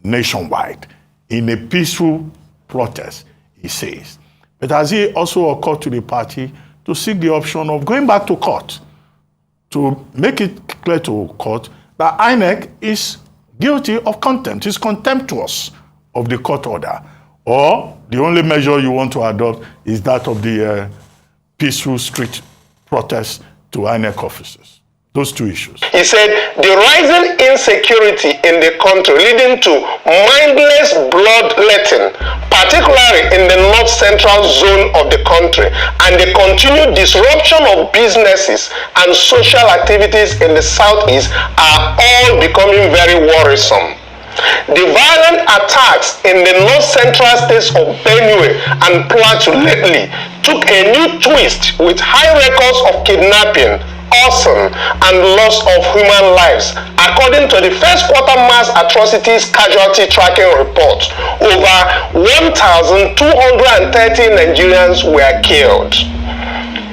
nationwide in a peaceful protest, he says. But has he also occurred to the party to seek the option of going back to court to make it clear to court that INEC is guilty of contempt, is contemptuous of the court order? Or the only measure you want to adopt is that of the peaceful street protest to INEC officers? Those two issues. He said the rising insecurity in the country leading to mindless bloodletting, particularly in the north-central zone of the country, and the continued disruption of businesses and social activities in the southeast are all becoming very worrisome. The violent attacks in the north-central states of Benue and Plateau lately took a new twist with high records of kidnapping, arson, and loss of human lives. According to the first quarter mass atrocities casualty tracking report, over 1,230 Nigerians were killed.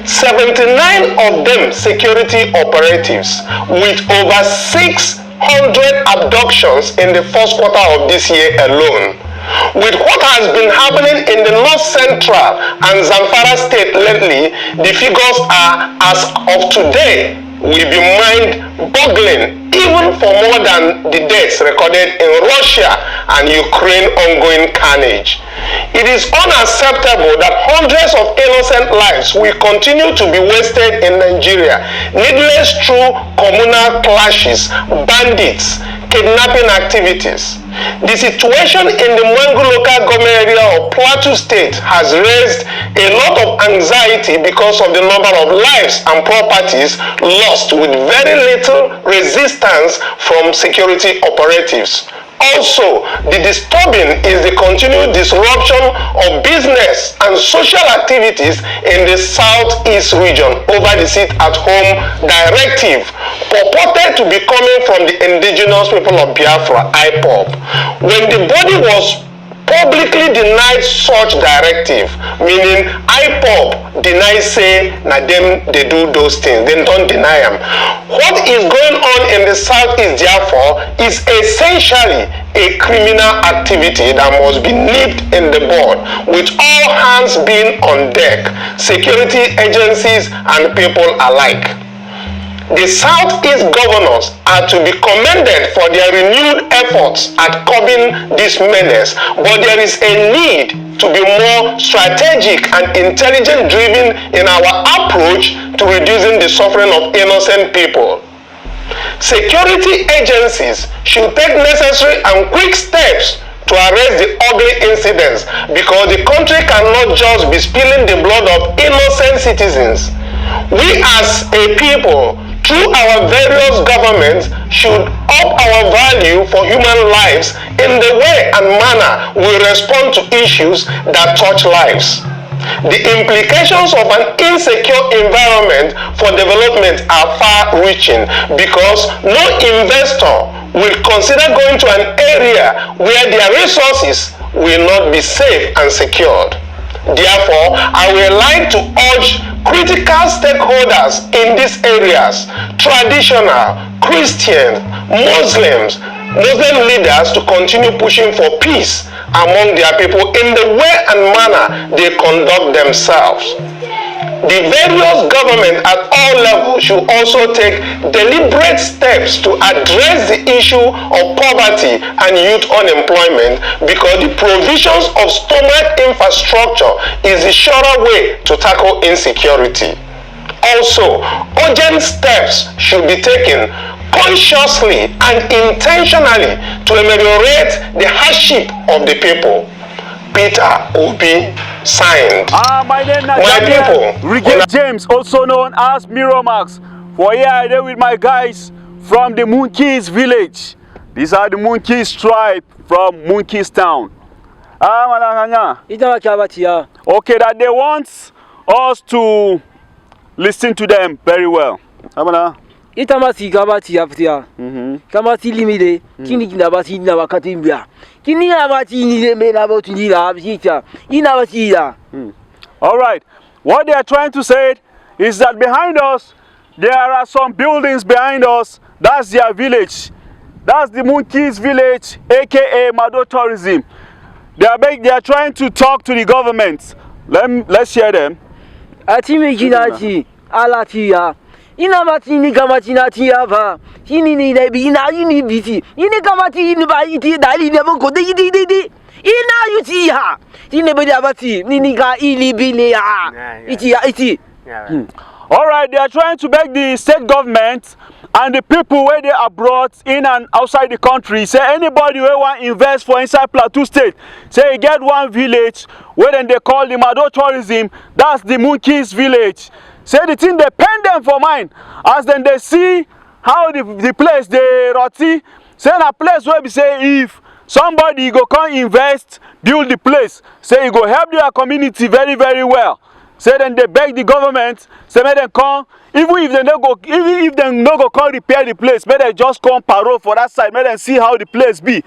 79 of them security operatives, with over 600 abductions in the first quarter of this year alone. With what has been happening in the North Central and Zamfara state lately, the figures are, as of today, will be mind-boggling, even for more than the deaths recorded in Russia and Ukraine ongoing carnage. It is unacceptable that hundreds of innocent lives will continue to be wasted in Nigeria, needless through communal clashes, bandits, kidnapping activities. The situation in the Mangu local government area of Plateau State has raised a lot of anxiety because of the number of lives and properties lost with very little resistance from security operatives. Also, the disturbing is the continued disruption of business and social activities in the southeast region over the sit-at-home directive purported to be coming from the indigenous people of Biafra, IPOB. When the body was publicly denied such directive, meaning IPOB denies say na them they do those things, they don't deny them. What is going on in the southeast therefore is essentially a criminal activity that must be nipped in the bud, with all hands being on deck, security agencies and people alike. The Southeast governors are to be commended for their renewed efforts at curbing this menace, but there is a need to be more strategic and intelligent-driven in our approach to reducing the suffering of innocent people. Security agencies should take necessary and quick steps to arrest the ugly incidents, because the country cannot just be spilling the blood of innocent citizens. We as a people, through our various governments, should up our value for human lives in the way and manner we respond to issues that touch lives. The implications of an insecure environment for development are far-reaching, because no investor will consider going to an area where their resources will not be safe and secured. Therefore, I would like to urge critical stakeholders in these areas, traditional, Christians, Muslims, Muslim leaders, to continue pushing for peace among their people in the way and manner they conduct themselves. The various governments at all levels should also take deliberate steps to address the issue of poverty and youth unemployment, because the provisions of stomach infrastructure is the surer way to tackle insecurity. Also, urgent steps should be taken consciously and intentionally to ameliorate the hardship of the people. Peter Obi, signed. My name My people. Brigadier James, also known as Miromax. For here I am with my guys from the Monkeys village. These are the Monkeys tribe from Monkeys town. Okay, that they want us to listen to them very well. Itamasi kabati aftia. Kamati limide. Kini kinabati na wakati mbia. Kini nabati ni mena boti ni la abita. Inabati ya. All right. What they are trying to say is that behind us there are some buildings behind us. That's their village. That's the Monkeys Village, aka Mado Tourism. They are trying to talk to the government. Let's hear them. Ati mijinati alatia. Ina mati ni kamati na tiava. Ini ni lebi ina ini biti. Ini kamati ni ba iti dali ne mo ko di. Ina yuti ha. Ini be abati ni ka ili bile ha. Iti. All right, they are trying to beg the state government and the people where they are brought in and outside the country. Say anybody who want invest for inside Plateau State, say you get one village where then they call the Mado Tourism. That's the Monkeys Village. Say the thing they pen them for mine as then they see how the place they roti. Say a place where we say if somebody go come invest, build the place, say you go help their community very, very well. Say then they beg the government, say make them come, even if they no go come repair the place, make them just come parole for that side, make them see how the place be.